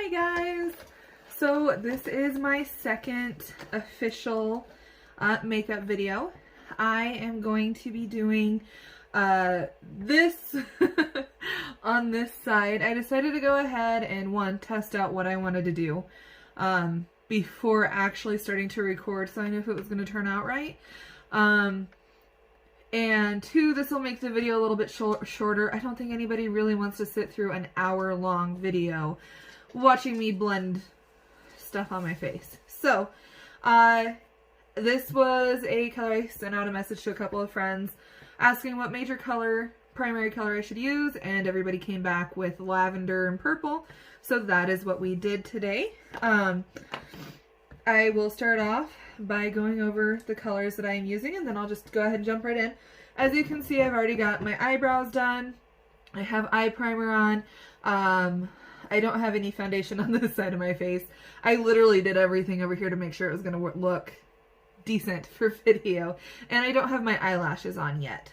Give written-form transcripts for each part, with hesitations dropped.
Hi guys! So this is my second official makeup video. I am going to be doing this on this side. I decided to go ahead and test out what I wanted to do before actually starting to record, so I knew if it was going to turn out right. And two, this will make the video a little bit shorter. I don't think anybody really wants to sit through an hour-long video watching me blend stuff on my face. So, this was a color. I sent out a message to a couple of friends asking what primary color I should use, and everybody came back with lavender and purple. So that is what we did today. I will start off by going over the colors that I am using, and then I'll just go ahead and jump right in. As you can see, I've already got my eyebrows done. I have eye primer on. I don't have any foundation on this side of my face. I literally did everything over here to make sure it was going to look decent for video. And I don't have my eyelashes on yet.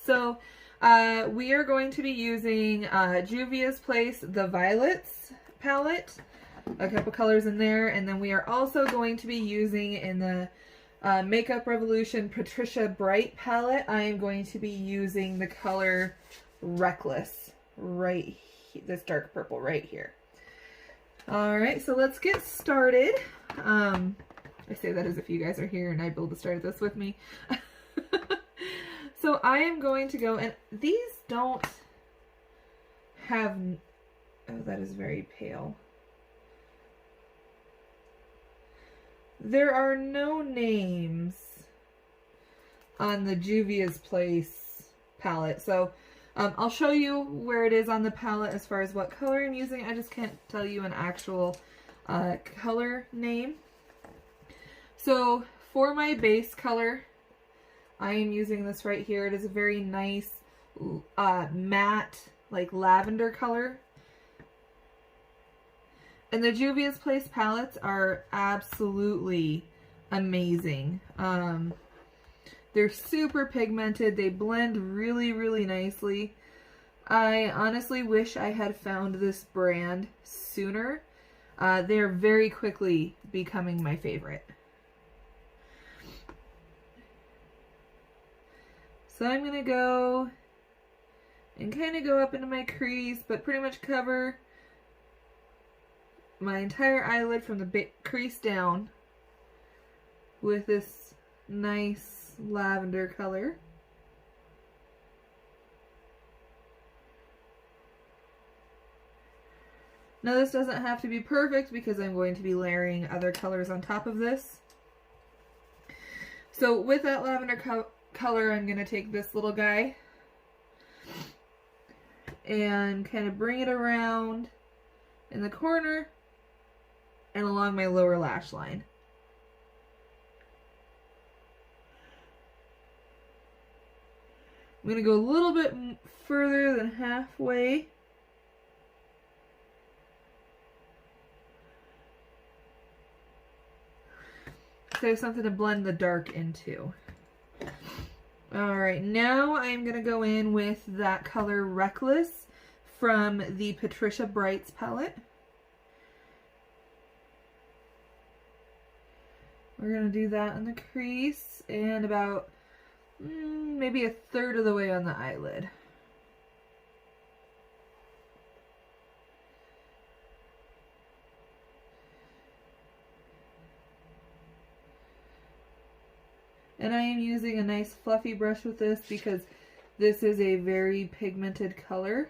So, we are going to be using Juvia's Place The Violets palette. A couple colors in there, and then we are also going to be using in the Makeup Revolution Patricia Bright palette. I am going to be using the color Reckless right here, this dark purple right here. Alright, so let's get started. I say that as if you guys are here and I'd be able to start this with me. So I am going to go, and these don't have, oh, that is very pale. There are no names on the Juvia's Place palette, so I'll show you where it is on the palette as far as what color I'm using. I just can't tell you an actual color name. So for my base color, I am using this right here. It is a very nice matte, like lavender color. And the Juvia's Place palettes are absolutely amazing. They're super pigmented. They blend really, really nicely. I honestly wish I had found this brand sooner. They're very quickly becoming my favorite. So I'm going to go and kind of go up into my crease, but pretty much cover my entire eyelid from the crease down with this nice lavender color. Now this doesn't have to be perfect because I'm going to be layering other colors on top of this. So with that lavender color, I'm going to take this little guy and kind of bring it around in the corner and along my lower lash line. I'm going to go a little bit further than halfway. So there's something to blend the dark into. Alright, now I'm going to go in with that color Reckless from the Patricia Brights palette. We're going to do that in the crease and about maybe a third of the way on the eyelid. And I am using a nice fluffy brush with this because this is a very pigmented color.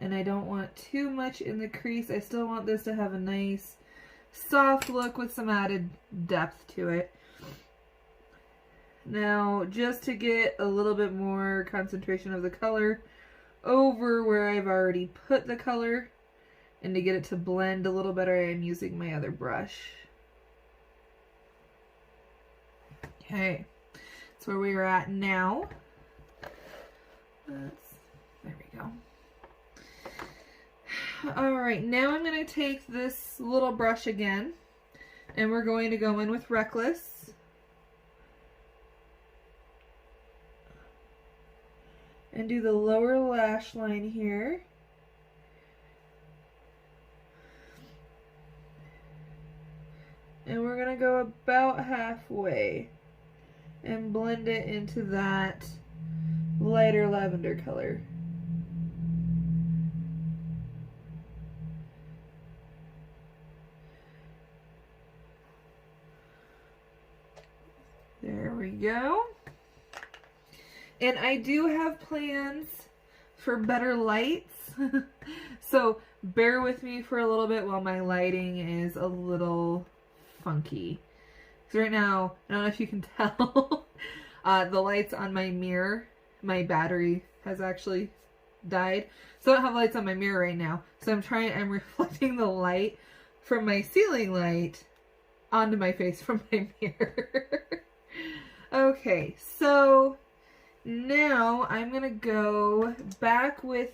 And I don't want too much in the crease. I still want this to have a nice soft look with some added depth to it. Now, just to get a little bit more concentration of the color over where I've already put the color, and to get it to blend a little better, I'm using my other brush. Okay, that's where we are at now. There we go. Alright, now I'm going to take this little brush again, and we're going to go in with Reckless. And do the lower lash line here. And we're gonna go about halfway and blend it into that lighter lavender color. There we go. And I do have plans for better lights. So bear with me for a little bit while my lighting is a little funky. So right now, I don't know if you can tell, the lights on my mirror, my battery has actually died. So I don't have lights on my mirror right now. So I'm reflecting the light from my ceiling light onto my face from my mirror. Okay, so now I'm going to go back with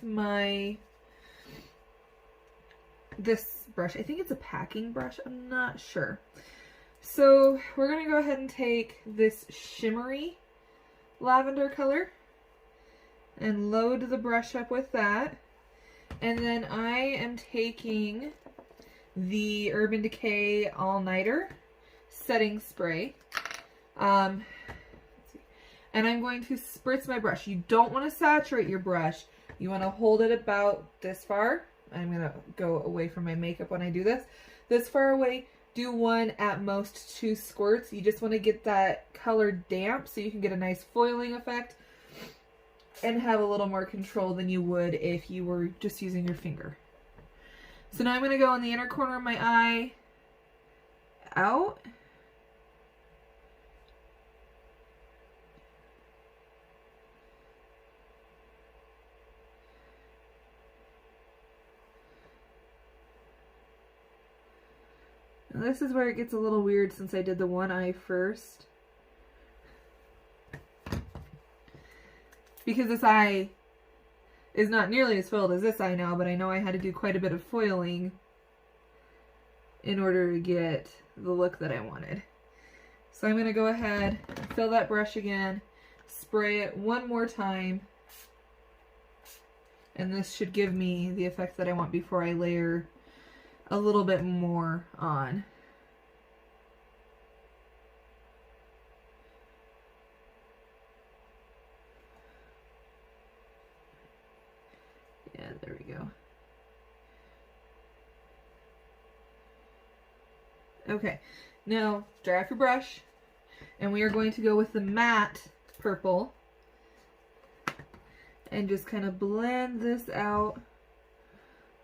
this brush. I think it's a packing brush. I'm not sure. So we're going to go ahead and take this shimmery lavender color and load the brush up with that. And then I am taking the Urban Decay All Nighter setting spray. And I'm going to spritz my brush. You don't want to saturate your brush. You want to hold it about this far. I'm going to go away from my makeup when I do this. This far away, do one, at most 2 squirts. You just want to get that color damp so you can get a nice foiling effect and have a little more control than you would if you were just using your finger. So now I'm going to go on the inner corner of my eye, out. And this is where it gets a little weird since I did the one eye first. Because this eye is not nearly as filled as this eye now, but I know I had to do quite a bit of foiling in order to get the look that I wanted. So I'm going to go ahead, fill that brush again, spray it one more time, and this should give me the effect that I want before I layer a little bit more on. Yeah, there we go. Okay, now dry off your brush, and we are going to go with the matte purple and just kind of blend this out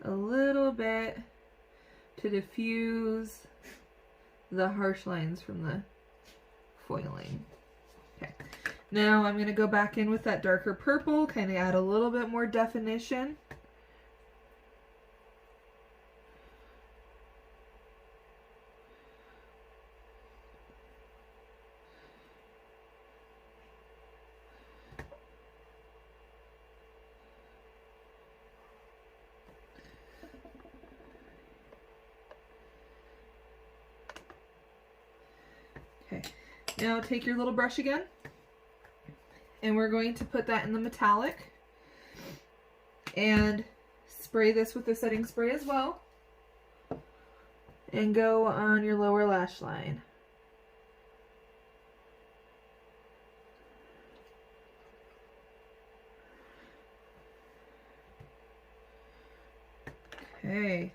a little bit to diffuse the harsh lines from the foiling. Okay, now I'm going to go back in with that darker purple, kind of add a little bit more definition. Okay, now take your little brush again, and we're going to put that in the metallic and spray this with the setting spray as well, and go on your lower lash line. Okay.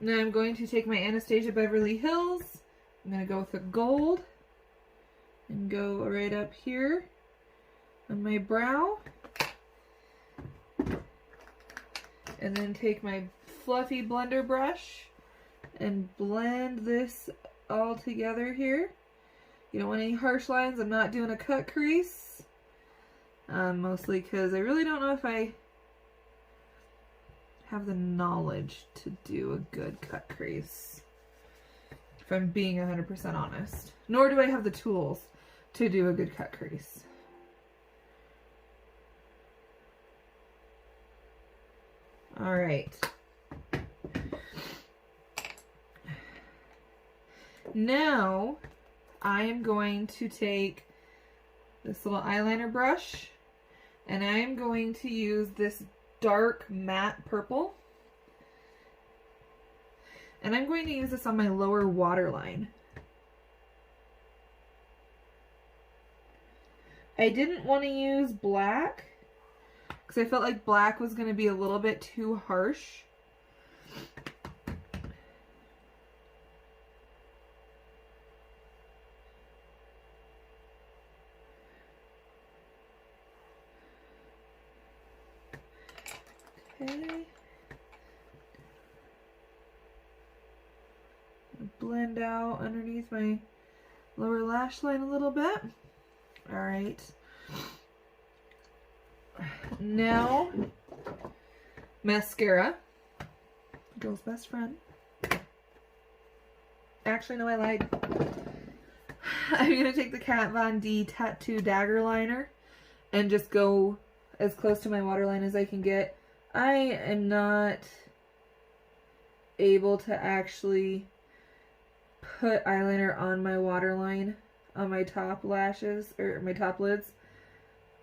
Now I'm going to take my Anastasia Beverly Hills. I'm going to go with the gold and go right up here on my brow. And then take my fluffy blender brush and blend this all together here. You don't want any harsh lines. I'm not doing a cut crease. Mostly because I really don't know if I have the knowledge to do a good cut crease, if I'm being 100% honest. Nor do I have the tools to do a good cut crease. Alright. Now I am going to take this little eyeliner brush, and I am going to use this dark matte purple. And I'm going to use this on my lower waterline. I didn't want to use black because I felt like black was going to be a little bit too harsh. Okay. Blend out underneath my lower lash line a little bit. All right. Now, mascara. Girl's best friend. Actually, no, I lied. I'm going to take the Kat Von D Tattoo Dagger Liner and just go as close to my waterline as I can get. I am not able to actually put eyeliner on my waterline on my top lashes or my top lids.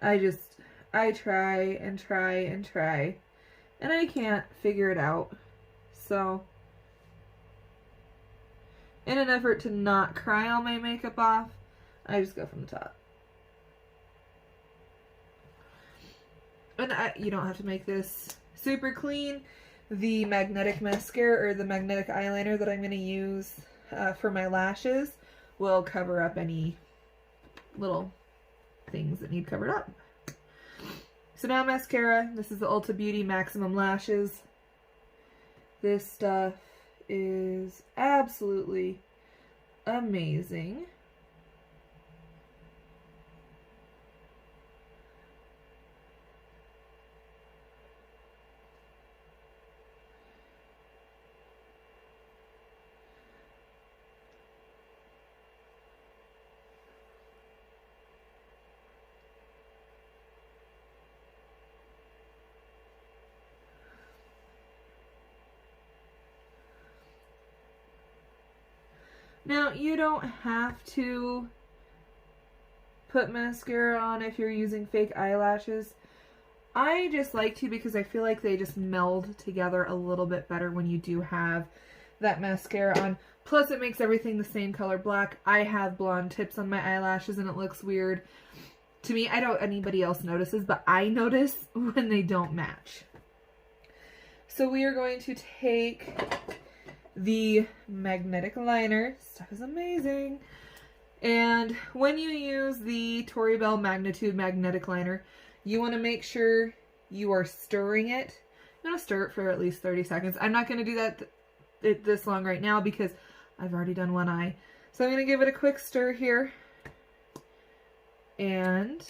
I try and try and try and I can't figure it out. So in an effort to not cry all my makeup off, I just go from the top. And you don't have to make this super clean. The magnetic mascara or the magnetic eyeliner that I'm going to use for my lashes will cover up any little things that need covered up. So now mascara. This is the Ulta Beauty Maximum Lashes. This stuff is absolutely amazing. Now, you don't have to put mascara on if you're using fake eyelashes. I just like to because I feel like they just meld together a little bit better when you do have that mascara on. Plus, it makes everything the same color black. I have blonde tips on my eyelashes and it looks weird. To me, I don't anybody else notices, but I notice when they don't match. So we are going to take the magnetic liner. Stuff is amazing. And when you use the Tory Bell Magnitude magnetic liner, you want to make sure you are stirring it. I'm going to stir it for at least 30 seconds. I'm not going to do that this long right now because I've already done one eye. So I'm going to give it a quick stir here and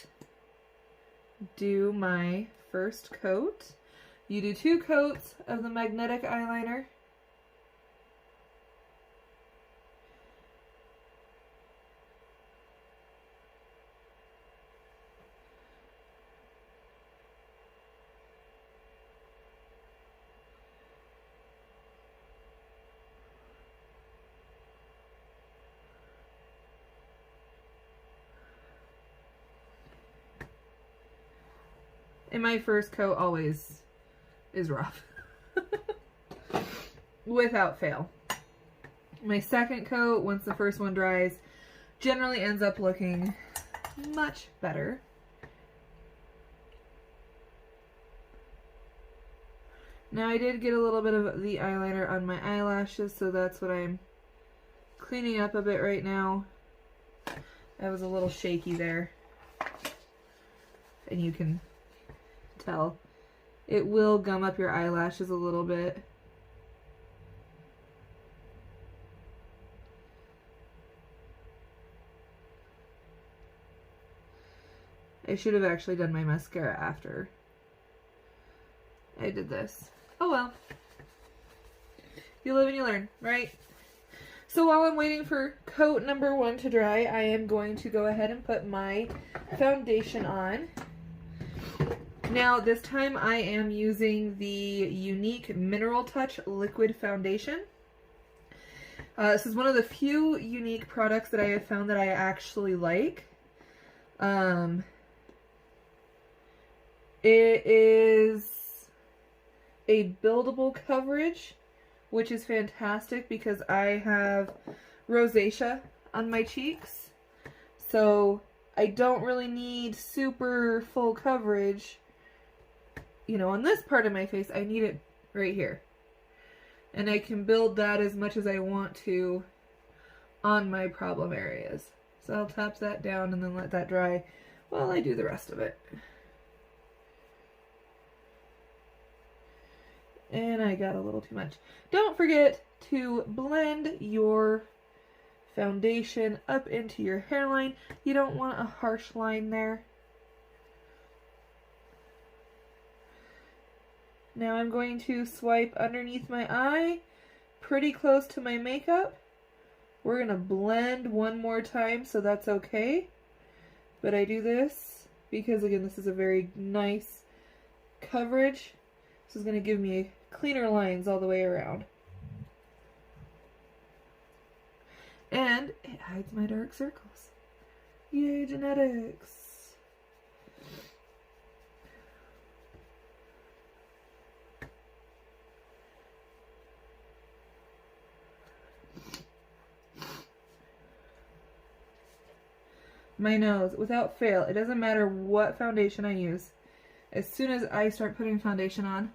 do my first coat. You do 2 coats of the magnetic eyeliner. And my first coat always is rough. Without fail. My second coat, once the first one dries, generally ends up looking much better. Now I did get a little bit of the eyeliner on my eyelashes, so that's what I'm cleaning up a bit right now. I was a little shaky there. And you can tell. It will gum up your eyelashes a little bit. I should have actually done my mascara after I did this. Oh well. You live and you learn, right? So while I'm waiting for coat number 1 to dry, I am going to go ahead and put my foundation on. Now, this time I am using the Younique Mineral Touch Liquid Foundation. This is one of the few Younique products that I have found that I actually like. It is a buildable coverage, which is fantastic because I have rosacea on my cheeks. So I don't really need super full coverage, you know, on this part of my face. I need it right here. And I can build that as much as I want to on my problem areas. So I'll tap that down and then let that dry while I do the rest of it. And I got a little too much. Don't forget to blend your foundation up into your hairline. You don't want a harsh line there. Now I'm going to swipe underneath my eye, pretty close to my makeup. We're going to blend one more time, so that's okay. But I do this because, again, this is a very nice coverage. This is going to give me cleaner lines all the way around. And it hides my dark circles. Yay, genetics! My nose, without fail, it doesn't matter what foundation I use. As soon as I start putting foundation on,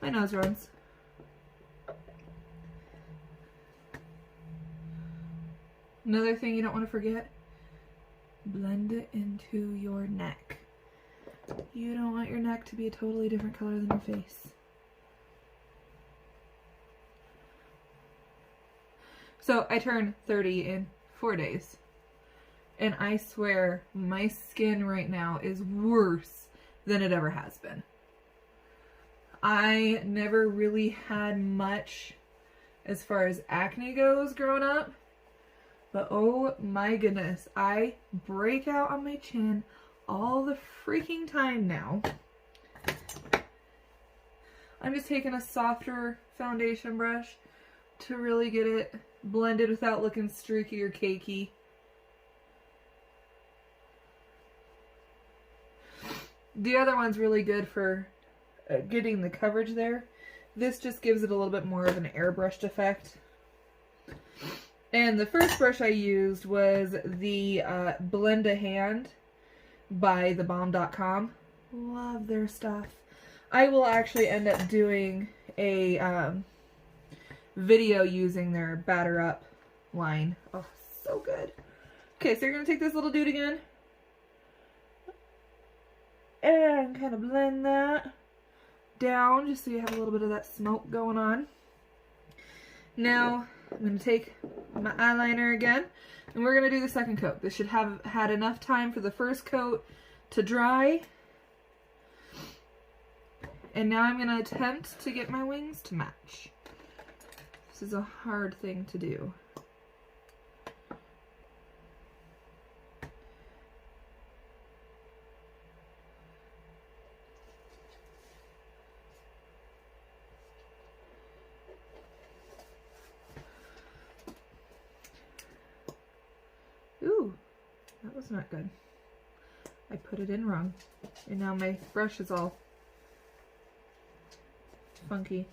my nose runs. Another thing you don't want to forget, blend it into your neck. You don't want your neck to be a totally different color than your face. So I turned 30 in 4 days. And I swear, my skin right now is worse than it ever has been. I never really had much as far as acne goes growing up. But oh my goodness, I break out on my chin all the freaking time now. I'm just taking a softer foundation brush to really get it blended without looking streaky or cakey. The other one's really good for getting the coverage there. This just gives it a little bit more of an airbrushed effect. And the first brush I used was the Blend a Hand by thebalm.com. Love their stuff. I will actually end up doing a video using their Batter Up line. Oh, so good. Okay, so you're going to take this little dude again. And kind of blend that down just so you have a little bit of that smoke going on. Now, I'm going to take my eyeliner again, and we're going to do the second coat. This should have had enough time for the first coat to dry. And now I'm going to attempt to get my wings to match. This is a hard thing to do. Ooh, that was not good. I put it in wrong. And now my brush is all funky.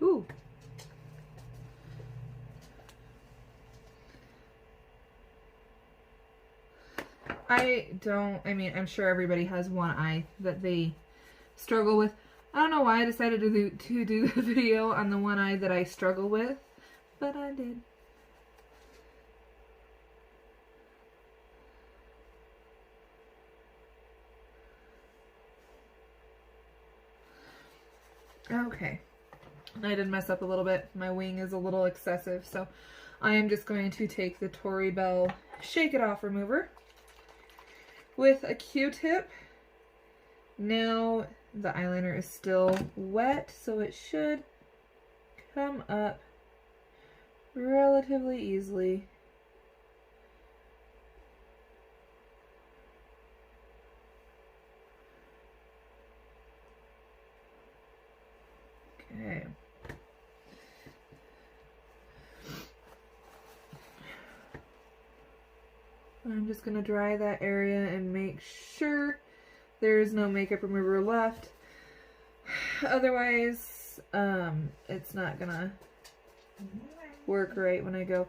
Ooh. I mean, I'm sure everybody has one eye that they struggle with. I don't know why I decided to do the video on the one eye that I struggle with, but I did. Okay. I did mess up a little bit. My wing is a little excessive, so I am just going to take the Tory Bell Shake It Off remover with a Q-tip. Now the eyeliner is still wet, so it should come up relatively easily. Okay. I'm just going to dry that area and make sure there is no makeup remover left. Otherwise, it's not going to work right when I go.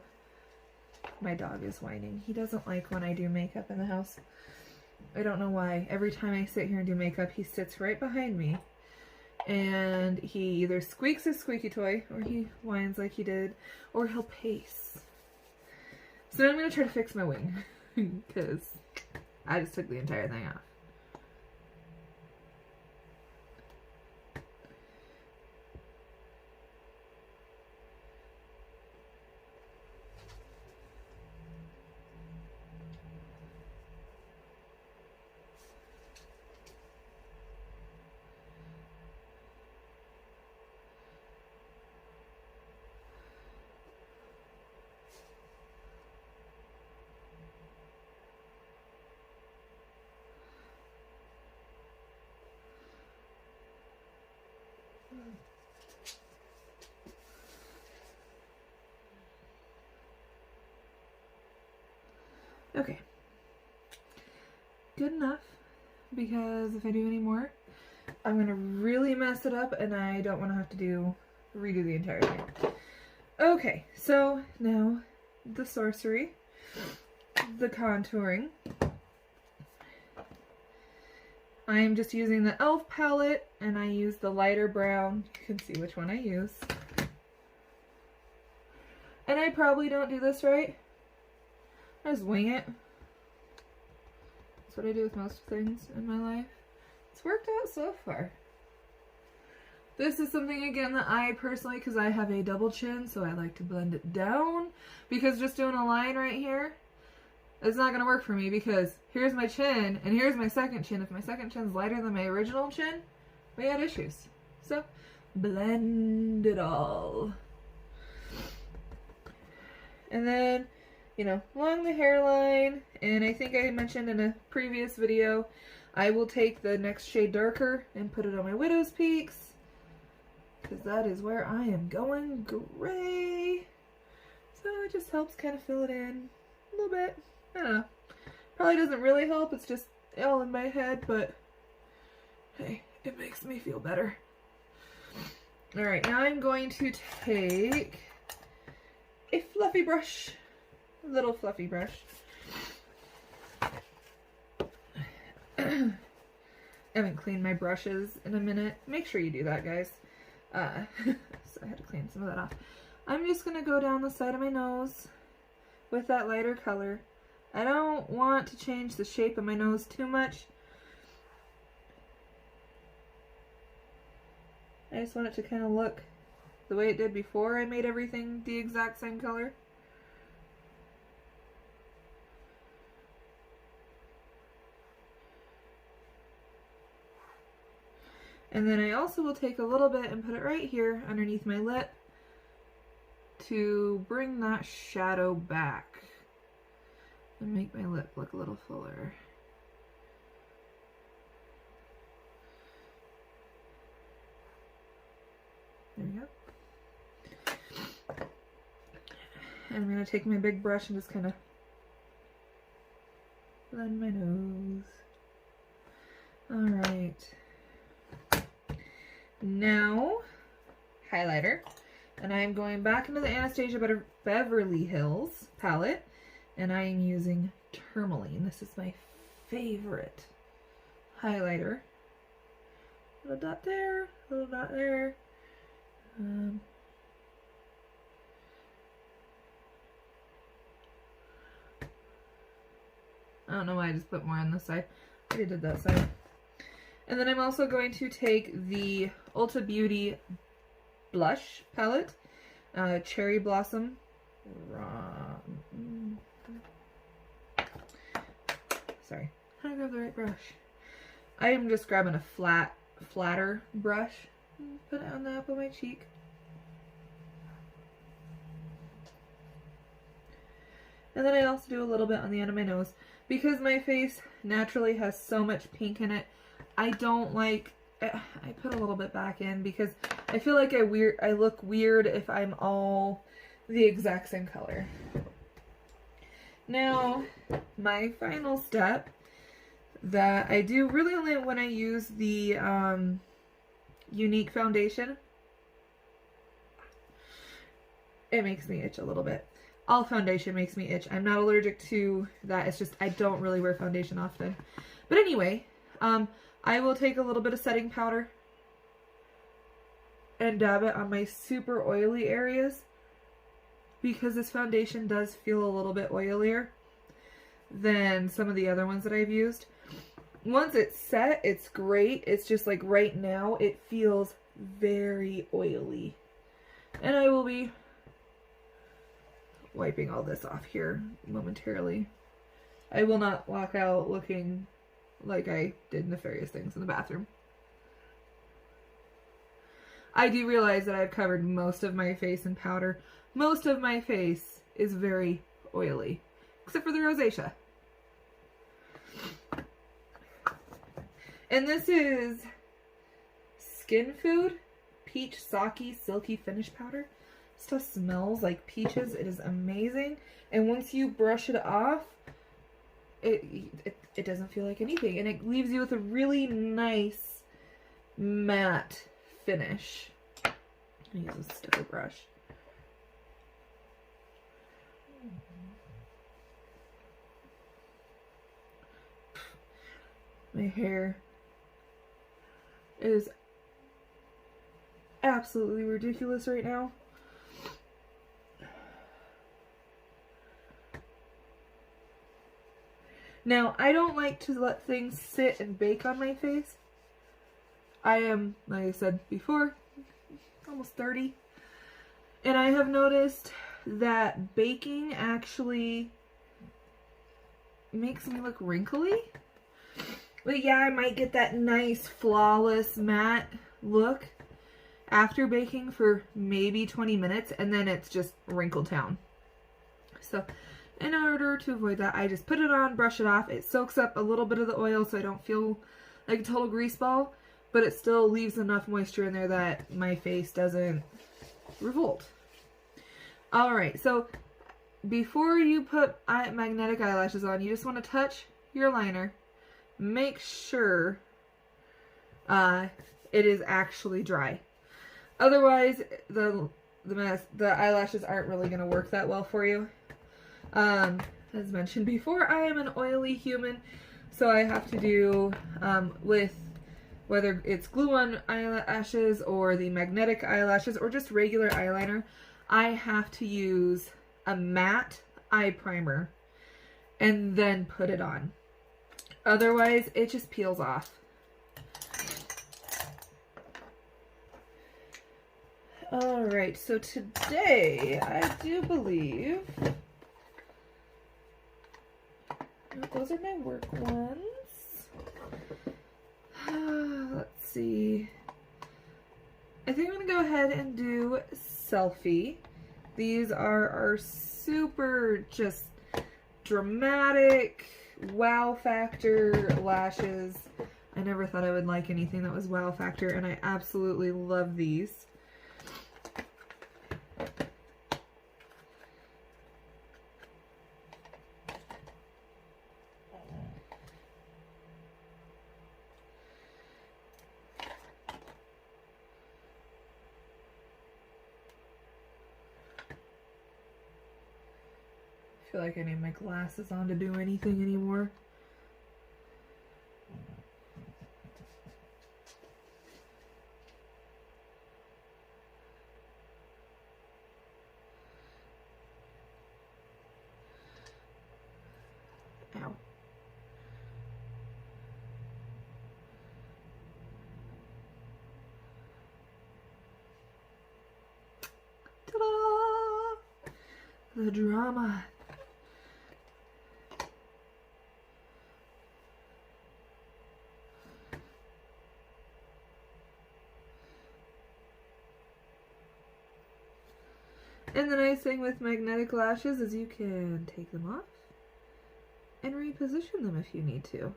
My dog is whining. He doesn't like when I do makeup in the house. I don't know why. Every time I sit here and do makeup, he sits right behind me. And he either squeaks his squeaky toy, or he whines like he did, or he'll pace. So now I'm going to try to fix my wing, because I just took the entire thing off. Okay. Good enough, because if I do any more, I'm going to really mess it up, and I don't want to have to redo the entire thing. Okay, so now the sorcery, the contouring. I am just using the e.l.f. palette, and I use the lighter brown. You can see which one I use. And I probably don't do this right. I just wing it. That's what I do with most things in my life. It's worked out so far. This is something, again, that I personally, because I have a double chin, so I like to blend it down. Because just doing a line right here, it's not going to work for me, because here's my chin, and here's my second chin. If my second chin's lighter than my original chin, we had issues. So, blend it all. And then, you know, along the hairline, and I think I mentioned in a previous video, I will take the next shade darker and put it on my widow's peaks, because that is where I am going gray. So it just helps kind of fill it in a little bit. I don't know. Probably doesn't really help, it's just all in my head, but hey, it makes me feel better. Alright, now I'm going to take a fluffy brush. Little fluffy brush. I haven't cleaned my brushes in a minute. Make sure you do that, guys. So I had to clean some of that off. I'm just going to go down the side of my nose with that lighter color. I don't want to change the shape of my nose too much. I just want it to kind of look the way it did before I made everything the exact same color. And then I also will take a little bit and put it right here underneath my lip to bring that shadow back and make my lip look a little fuller. There we go. And I'm going to take my big brush and just kind of blend my nose. Alright. Now, highlighter. And I'm going back into the Anastasia Beverly Hills palette. And I am using Tourmaline. This is my favorite highlighter. Little dot there, little dot there. I don't know why I just put more on this side. I already did that side. And then I'm also going to take the Ulta Beauty blush palette, Cherry Blossom. Sorry, how do I grab the right brush? I am just grabbing a flatter brush. Put it on the apple of my cheek. And then I also do a little bit on the end of my nose. Because my face naturally has so much pink in it, I don't like, I put a little bit back in because I feel like I look weird if I'm all the exact same color. Now, my final step that I do really only when I use the Younique foundation. It makes me itch a little bit. All foundation makes me itch. I'm not allergic to that. It's just I don't really wear foundation often. But anyway, I will take a little bit of setting powder and dab it on my super oily areas because this foundation does feel a little bit oilier than some of the other ones that I've used. Once it's set, it's great. It's just like right now, it feels very oily. And I will be wiping all this off here momentarily. I will not walk out looking like I did nefarious things in the bathroom. I do realize that I've covered most of my face in powder. Most of my face is very oily, except for the rosacea. And this is Skin Food Peach Sake Silky Finish Powder. Stuff smells like peaches. It is amazing. And once you brush it off, it doesn't feel like anything. And it leaves you with a really nice matte finish. I'm going to use a sticker brush. My hair is absolutely ridiculous right now. Now, I don't like to let things sit and bake on my face. I am, like I said before, almost 30. And I have noticed that baking actually makes me look wrinkly. But yeah, I might get that nice, flawless, matte look after baking for maybe 20 minutes, and then it's just wrinkle town. So, in order to avoid that, I just put it on, brush it off. It soaks up a little bit of the oil so I don't feel like a total grease ball, but it still leaves enough moisture in there that my face doesn't revolt. Alright, so before you put magnetic eyelashes on, you just want to touch your liner. Make sure it is actually dry. Otherwise, the eyelashes aren't really going to work that well for you. As mentioned before, I am an oily human, so I have to do with whether it's glue-on eyelashes or the magnetic eyelashes or just regular eyeliner, I have to use a matte eye primer and then put it on. Otherwise, it just peels off. Alright, so today, I do believe... those are my work ones. Let's see. I think I'm going to go ahead and do Selfie. These are our super just dramatic wow factor lashes. I never thought I would like anything that was wow factor, and I absolutely love these. I feel like I need my glasses on to do anything anymore. Ow. The drama. And the nice thing with magnetic lashes is you can take them off and reposition them if you need to,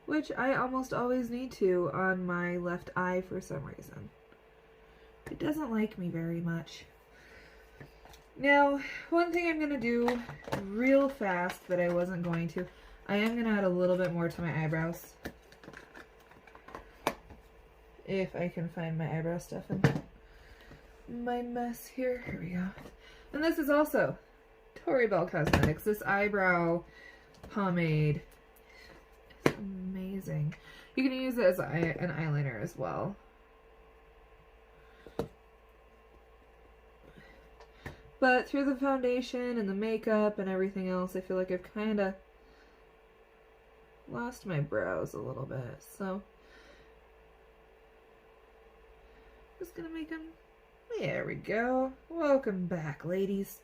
which I almost always need to on my left eye for some reason. It doesn't like me very much. Now, one thing I'm going to do real fast that I wasn't going to, I am going to add a little bit more to my eyebrows. If I can find my eyebrow stuff in my mess here. Here we go. And this is also Tori Bell Cosmetics. This eyebrow pomade is amazing. You can use it as an eyeliner as well. But through the foundation and the makeup and everything else, I feel like I've kind of lost my brows a little bit. So, just gonna make them. There we go. Welcome back, ladies.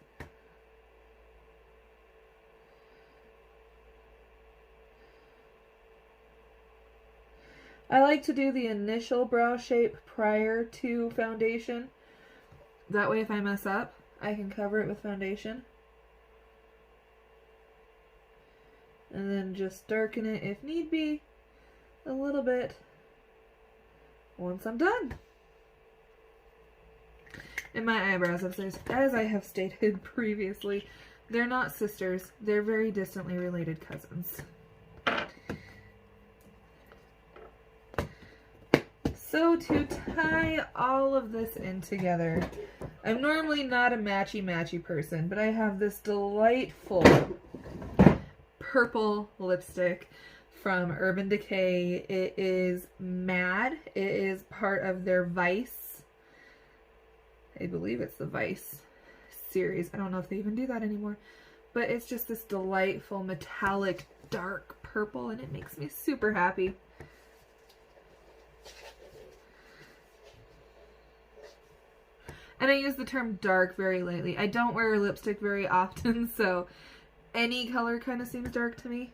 I like to do the initial brow shape prior to foundation. That way if I mess up, I can cover it with foundation. And then just darken it if need be a little bit once I'm done. And my eyebrows, as I have stated previously, they're not sisters. They're very distantly related cousins. So to tie all of this in together, I'm normally not a matchy-matchy person, but I have this delightful purple lipstick from Urban Decay. It is Mad. It is part of their Vice. I believe it's the Vice series. I don't know if they even do that anymore. But it's just this delightful metallic dark purple and it makes me super happy. And I use the term dark very lightly. I don't wear lipstick very often, so any color kind of seems dark to me.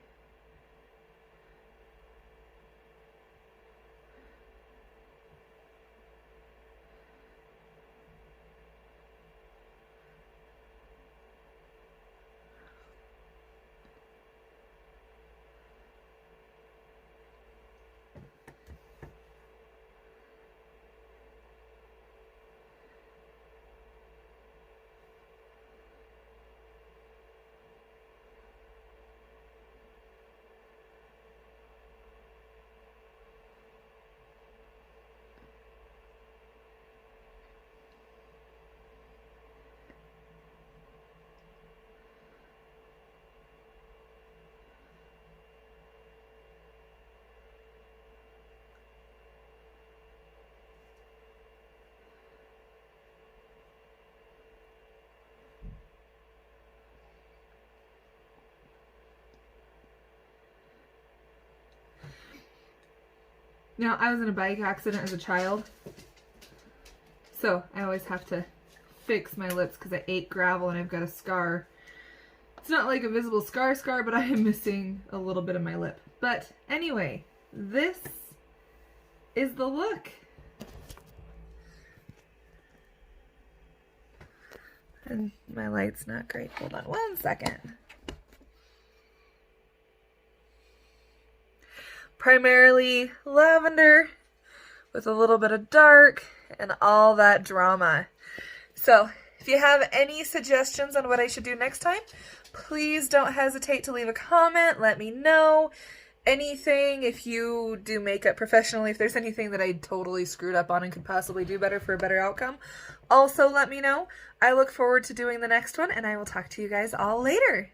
Now, I was in a bike accident as a child, so I always have to fix my lips because I ate gravel and I've got a scar. It's not like a visible scar, but I am missing a little bit of my lip. But anyway, this is the look. And my light's not great. Hold on one second. Primarily lavender with a little bit of dark and all that drama. So if you have any suggestions on what I should do next time, please don't hesitate to leave a comment. Let me know. Anything, if you do makeup professionally, if there's anything that I totally screwed up on and could possibly do better for a better outcome, also let me know. I look forward to doing the next one, and I will talk to you guys all later.